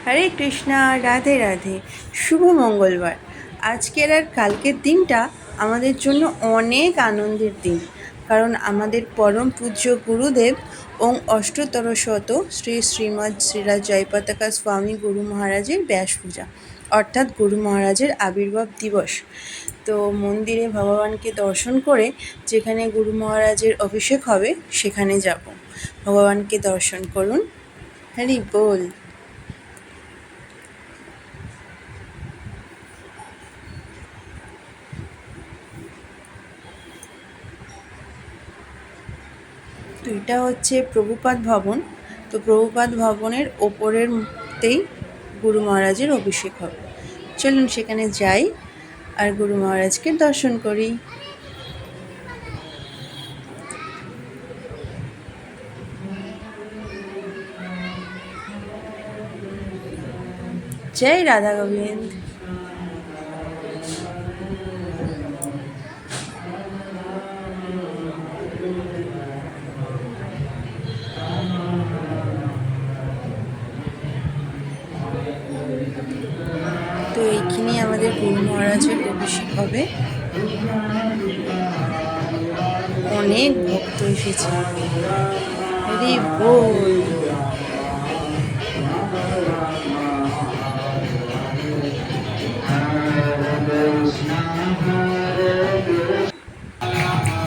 হরে কৃষ্ণা, রাধে রাধে। শুভ মঙ্গলবার। আজকের আর কালকের দিনটা আমাদের জন্য অনেক আনন্দের দিন, কারণ আমাদের পরম পূজ্য গুরুদেব ওং অষ্টতর শত শ্রী শ্রীমৎ শ্রীরাজ জয়পতাকা স্বামী গুরু মহারাজের ব্যাস পূজা, অর্থাৎ গুরু মহারাজের আবির্ভাব দিবস। তো মন্দিরে ভগবানকে দর্শন করে যেখানে গুরু মহারাজের অভিষেক হবে সেখানে যাব। ভগবানকে দর্শন করুন। হরি বল। তো এটা হচ্ছে প্রভুপাদ ভবন। তো প্রভুপাদ ভবনের ওপরেরতেই গুরু মহারাজের অভিষেক হবে। চলুন সেখানে যাই আর গুরু মহারাজকে দর্শন করি। জয় রাধা গোবিন্দ। তো এইখানেই আমাদের গুরু মহারাজের অভিষেক হবে। অনেক ভক্ত এসেছে। হরি বল।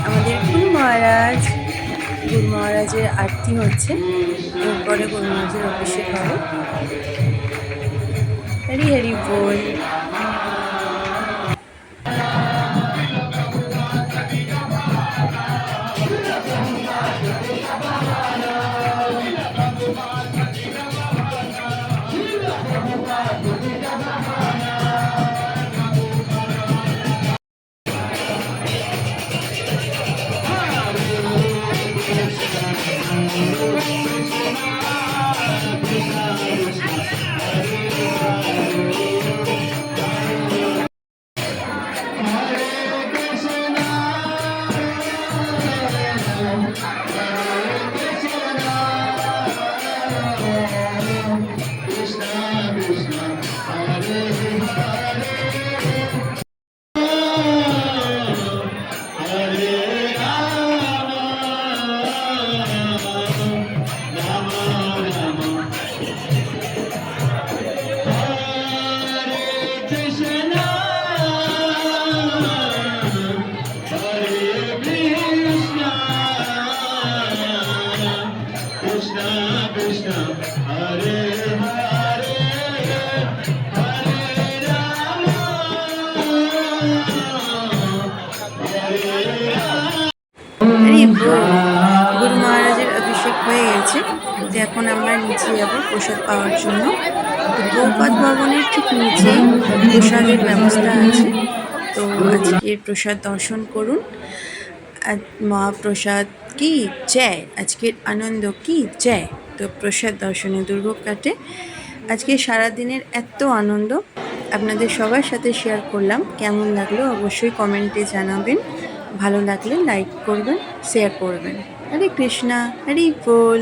আমাদের গুরু মহারাজের আরতি হচ্ছে, এরপরে গুরু মহারাজের অভিষেক হবে। হরি হরি বল। গুরু মহারাজের অভিষেক হয়ে গেছে। তো এখন আমরা নিচে যাবো প্রসাদ পাওয়ার জন্য। তো প্রভুপাদ ভবনের ঠিক নিচে প্রসাদের ব্যবস্থা আছে। তো আজকের প্রসাদ দর্শন করুন। মহাপ্রসাদ কি জয়, আজকের আনন্দ কি জয়। তো প্রসাদ দর্শনে দুর্ভোগ কাটে। আজকে সারাদিনের এত আনন্দ আপনাদের সবার সাথে শেয়ার করলাম। কেমন লাগলো অবশ্যই কমেন্টে জানাবেন। ভালো লাগলে লাইক করবেন, শেয়ার করবেন। হরে কৃষ্ণা, হরি বল।